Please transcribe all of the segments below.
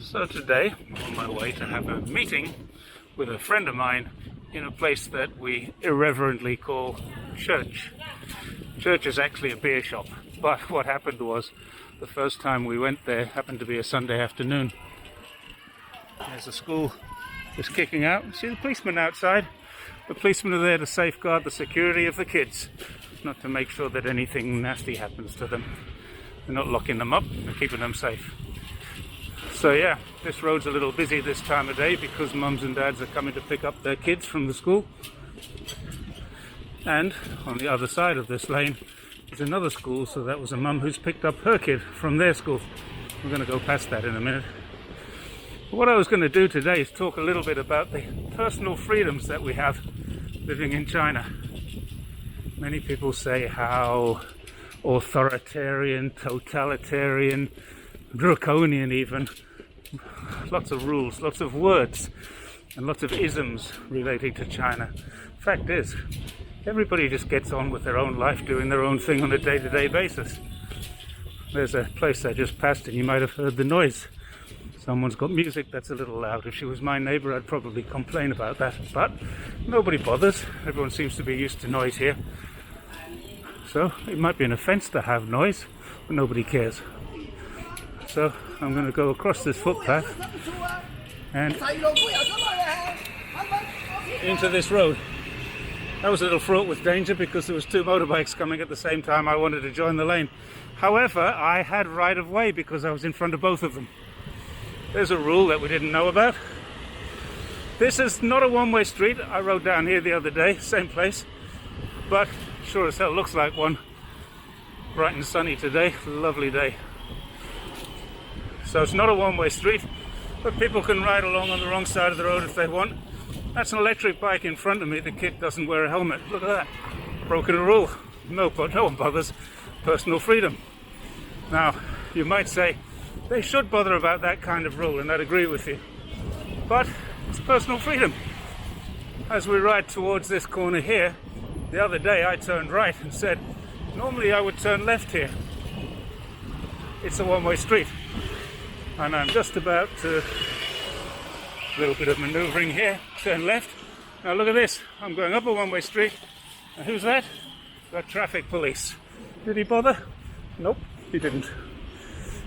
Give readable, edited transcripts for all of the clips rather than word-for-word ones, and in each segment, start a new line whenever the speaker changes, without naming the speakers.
So today I'm on my way to have a meeting with a friend of mine in a place that we irreverently call church. Church is actually a beer shop, but what happened was the first time we went there happened to be a Sunday afternoon. There's a school just kicking out. See the policemen outside? The policemen are there to safeguard the security of the kids, not to make sure that anything nasty happens to them. They're not locking them up, they're keeping them safe. So yeah, this road's a little busy this time of day because mums and dads are coming to pick up their kids from the school. And on the other side of this lane is another school, so that was a mum who's picked up her kid from their school. We're going to go past that in a minute. But what I was going to do today is talk a little bit about the personal freedoms that we have living in China. Many people say how authoritarian, totalitarian, draconian even, lots of rules, lots of words, and lots of isms relating to China. Fact is, everybody just gets on with their own life, doing their own thing on a day-to-day basis. There's a place I just passed and you might have heard the noise. Someone's got music that's a little loud. If she was my neighbour, I'd probably complain about that, but nobody bothers. Everyone seems to be used to noise here. So it might be an offence to have noise, but nobody cares. So I'm going to go across this footpath and into this road. That was a little fraught with danger because there was two motorbikes coming at the same time. I wanted to join the lane. However, I had right of way because I was in front of both of them. There's a rule that we didn't know about. This is not a one-way street. I rode down here the other day, same place, but sure as hell looks like one. Bright and sunny today, lovely day. So it's not a one-way street, but people can ride along on the wrong side of the road if they want. That's an electric bike in front of me. The kid doesn't wear a helmet. Look at that. Broken a rule. No one bothers. Personal freedom. Now, you might say, they should bother about that kind of rule, and I'd agree with you. But it's personal freedom. As we ride towards this corner here, the other day I turned right and said, normally I would turn left here. It's a one-way street. And I'm just about to, a little bit of manoeuvring here, turn left. Now look at this, I'm going up a one-way street. Now who's that? Got traffic police. Did he bother? Nope, he didn't.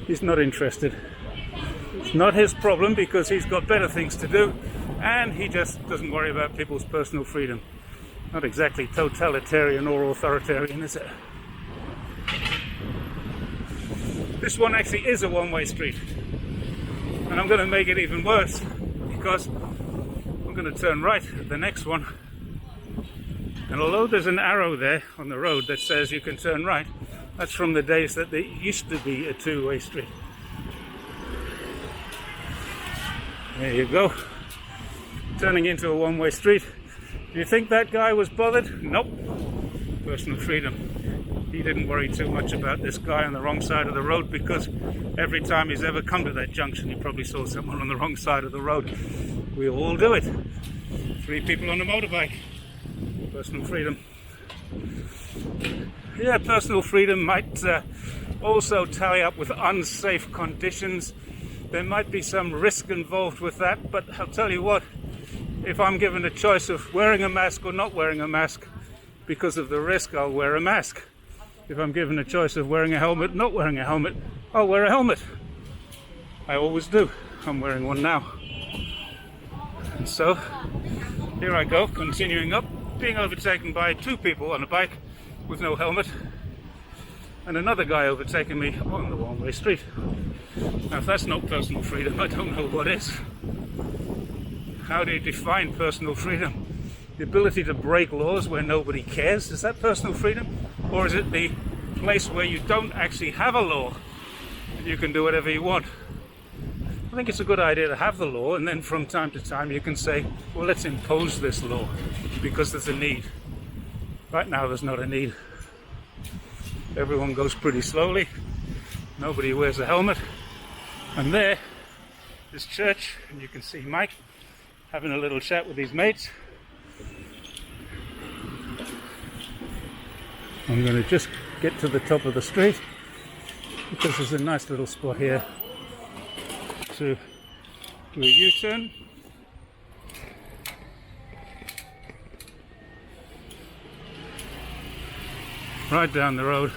He's not interested. It's not his problem because he's got better things to do and he just doesn't worry about people's personal freedom. Not exactly totalitarian or authoritarian, is it? This one actually is a one-way street. And I'm going to make it even worse because I'm going to turn right at the next one. And although there's an arrow there on the road that says you can turn right, that's from the days that there used to be a two-way street. There you go. Turning into a one-way street. Do you think that guy was bothered? Nope. Personal freedom. He didn't worry too much about this guy on the wrong side of the road because every time he's ever come to that junction, he probably saw someone on the wrong side of the road. We all do it. 3 people on a motorbike. Personal freedom. Yeah, personal freedom might also tally up with unsafe conditions. There might be some risk involved with that, but I'll tell you what, if I'm given a choice of wearing a mask or not wearing a mask, because of the risk, I'll wear a mask. If I'm given a choice of wearing a helmet, not wearing a helmet, I'll wear a helmet. I always do. I'm wearing one now. And so, here I go, continuing up, being overtaken by 2 people on a bike with no helmet, and another guy overtaking me on the one-way street. Now, if that's not personal freedom, I don't know what is. How do you define personal freedom? The ability to break laws where nobody cares, is that personal freedom? Or is it the place where you don't actually have a law and you can do whatever you want? I think it's a good idea to have the law, and then from time to time you can say, well, let's impose this law because there's a need. Right now there's not a need. Everyone goes pretty slowly, nobody wears a helmet, and there is church, and you can see Mike having a little chat with his mates. I'm going to just get to the top of the street because there's a nice little spot here to Do a U-turn. Right down the road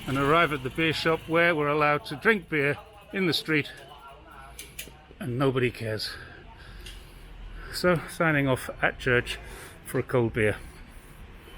and arrive at the beer shop where we're allowed to drink beer in the street and nobody cares. So signing off at church for a cold beer.